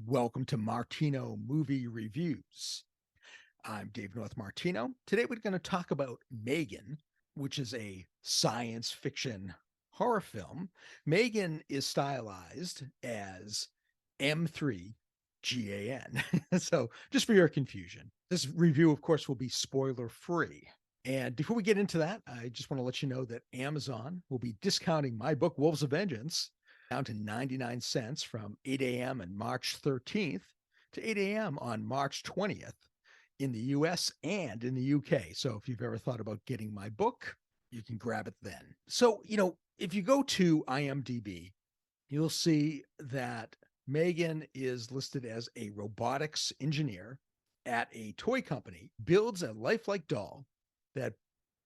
Welcome to Martino Movie Reviews. I'm Dave North Martino. Today we're going to talk about Megan, which is a science fiction horror film. Megan is stylized as M3GAN. So, just for your confusion, this review, of course, will be spoiler free. And before we get into that, I just want to let you know that Amazon will be discounting my book, Wolves of Vengeance, down to 99 cents from 8 a.m. on March 13th to 8 a.m. on March 20th in the US and in the UK. So if you've ever thought about getting my book, you can grab it then. So, if you go to IMDb, you'll see that Megan is listed as a robotics engineer at a toy company, builds a lifelike doll that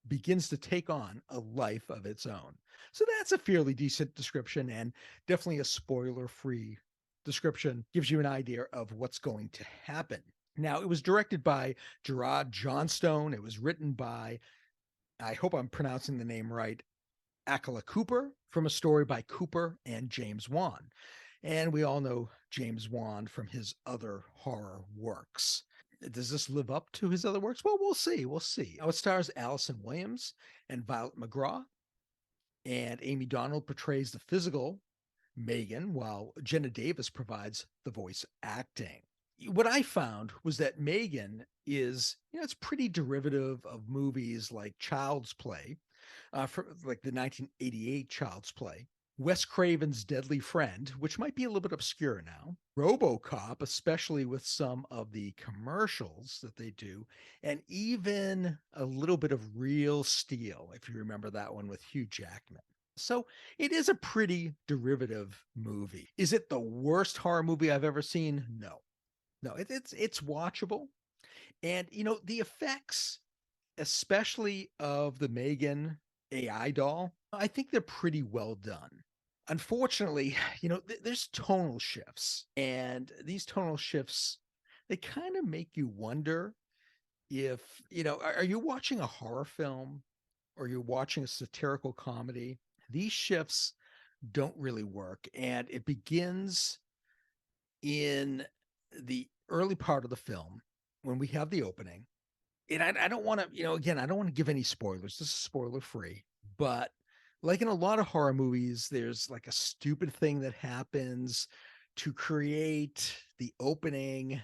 begins to take on a life of its own. So that's a fairly decent description and definitely a spoiler free description. Gives you an idea of what's going to happen. Now, it was directed by Gerard Johnstone. It was written by, I hope I'm pronouncing the name right, Akala Cooper, from a story by Cooper and James Wan. And we all know James Wan from his other horror works. Does this live up to his other works? Well, we'll see. We'll see. Now, it stars Allison Williams and Violet McGraw, and Amy Donald portrays the physical Megan, while Jenna Davis provides the voice acting. What I found was that Megan is, it's pretty derivative of movies like Child's Play, for like the 1988 Child's Play, Wes Craven's Deadly Friend, which might be a little bit obscure now, RoboCop, especially with some of the commercials that they do, and even a little bit of Real Steel, if you remember that one with Hugh Jackman. So it is a pretty derivative movie. Is it the worst horror movie I've ever seen? No, no, it's watchable, and the effects, especially of the Megan AI doll, I think they're pretty well done. Unfortunately, there's tonal shifts, and these tonal shifts, they kind of make you wonder if, are you watching a horror film or you're watching a satirical comedy? These shifts don't really work. And it begins in the early part of the film when we have the opening. And I don't want to, again, I don't want to give any spoilers. This is spoiler free. But like in a lot of horror movies, there's like a stupid thing that happens to create the opening.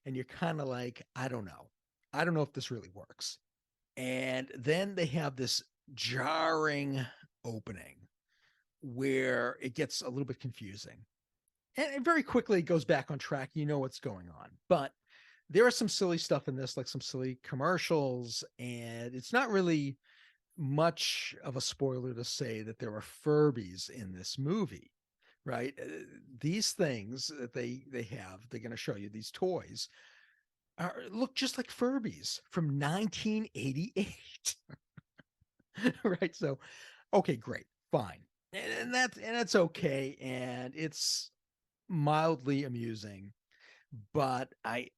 And you're kind of like, I don't know. I don't know if this really works. And then they have this jarring opening where it gets a little bit confusing. And very quickly it goes back on track. You know what's going on. But there is some silly stuff in this, like some silly commercials, and it's not really much of a spoiler to say that there are Furbies in this movie, right? These things that they have, they're going to show you these toys look just like Furbies from 1988. Right? So, okay, great, fine, and that's okay, and it's mildly amusing, but I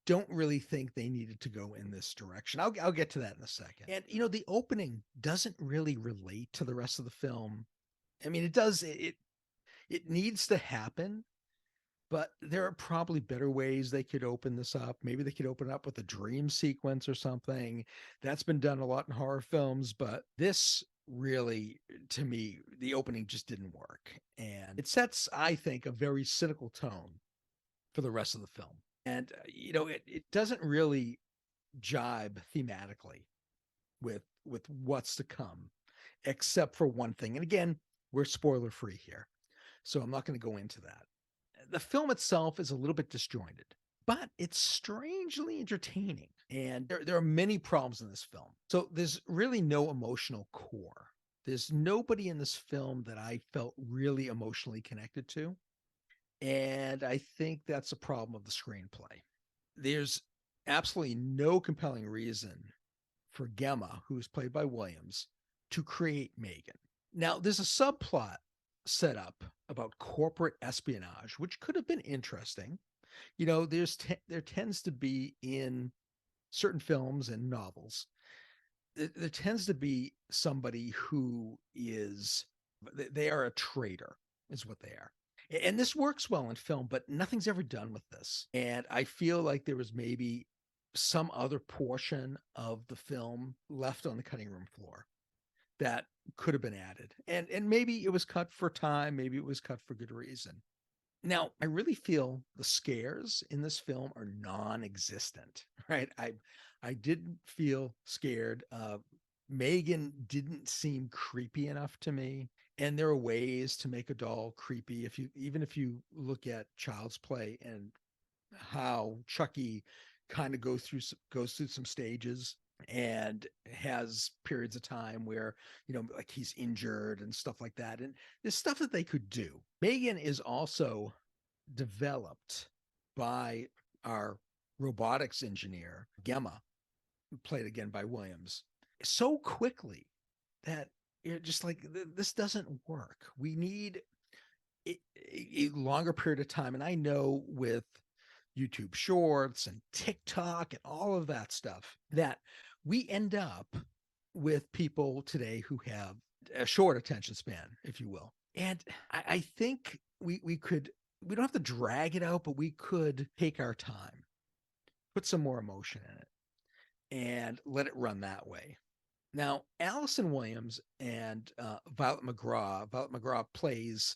don't really think they needed to go in this direction. I'll get to that in a second. And the opening doesn't really relate to the rest of the film. I mean, it does, it needs to happen, but there are probably better ways they could open this up. Maybe they could open it up with a dream sequence or something. That's been done a lot in horror films, but this really, to me, the opening just didn't work. And it sets, I think, a very cynical tone for the rest of the film. And, it doesn't really jibe thematically with what's to come, except for one thing. And again, we're spoiler free here, so I'm not going to go into that. The film itself is a little bit disjointed, but it's strangely entertaining. And there are many problems in this film. So there's really no emotional core. There's nobody in this film that I felt really emotionally connected to. And I think that's a problem of the screenplay. There's absolutely no compelling reason for Gemma, who's played by Williams, to create Megan. Now, there's a subplot set up about corporate espionage, which could have been interesting. There tends to be in certain films and novels, there tends to be somebody who is, they are a traitor, is what they are. And this works well in film, but nothing's ever done with this. And I feel like there was maybe some other portion of the film left on the cutting room floor that could have been added. And maybe it was cut for time, maybe it was cut for good reason. Now, I really feel the scares in this film are non-existent, right? I didn't feel scared. Megan didn't seem creepy enough to me. And there are ways to make a doll creepy. Even if you look at Child's Play and how Chucky kind of goes through some stages and has periods of time where, like he's injured and stuff like that. And there's stuff that they could do. Megan is also developed by our robotics engineer, Gemma, played again by Williams, so quickly that you're just like, this doesn't work. We need a longer period of time. And I know with YouTube Shorts and TikTok and all of that stuff that we end up with people today who have a short attention span, if you will. And I think we don't have to drag it out, but we could take our time, put some more emotion in it, and let it run that way. Now, Allison Williams and Violet McGraw. Violet McGraw plays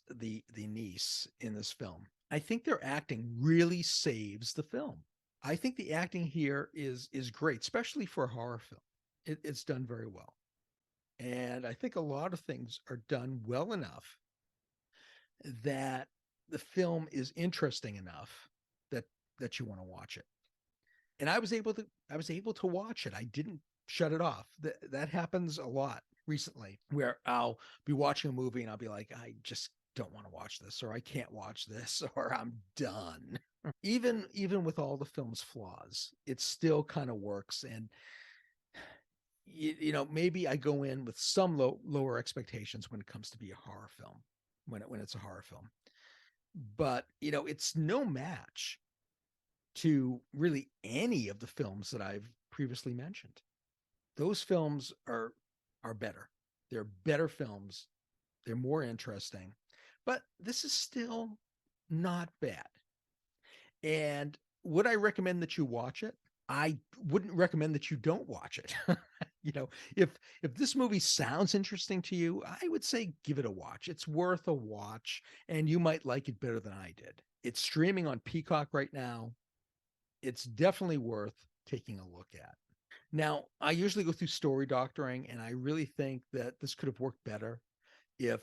the niece in this film. I think their acting really saves the film. I think the acting here is great, especially for a horror film. It's done very well, and I think a lot of things are done well enough that the film is interesting enough that you want to watch it. And I was able to watch it. I didn't shut it off. That happens a lot recently where I'll be watching a movie and I'll be like, I just don't want to watch this, or I can't watch this, or I'm done. Even with all the film's flaws, it still kind of works. And maybe I go in with some lower expectations when it comes to be a horror film, when it's a horror film. But it's no match to really any of the films that I've previously mentioned. Those films are better. They're better films. They're more interesting. But this is still not bad. And would I recommend that you watch it? I wouldn't recommend that you don't watch it. If this movie sounds interesting to you, I would say give it a watch. It's worth a watch, and you might like it better than I did. It's streaming on Peacock right now. It's definitely worth taking a look at. Now, I usually go through story doctoring, and I really think that this could have worked better if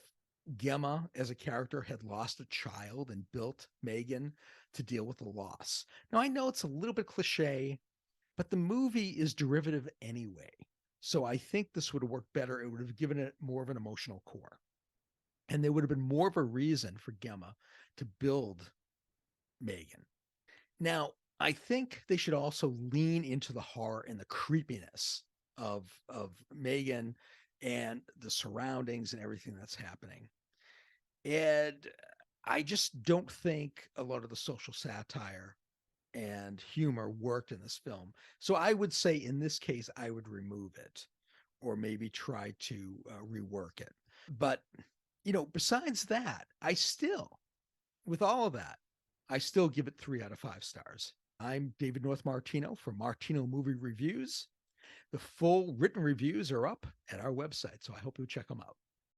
Gemma as a character had lost a child and built Megan to deal with the loss. Now, I know it's a little bit cliche, but the movie is derivative anyway. So I think this would have worked better. It would have given it more of an emotional core. And there would have been more of a reason for Gemma to build Megan. Now, I think they should also lean into the horror and the creepiness of Megan and the surroundings and everything that's happening. And I just don't think a lot of the social satire and humor worked in this film. So I would say in this case, I would remove it or maybe try to rework it. But, besides that, with all of that, I still give it 3 out of 5 stars. I'm David North Martino from Martino Movie Reviews. The full written reviews are up at our website, so I hope you'll check them out.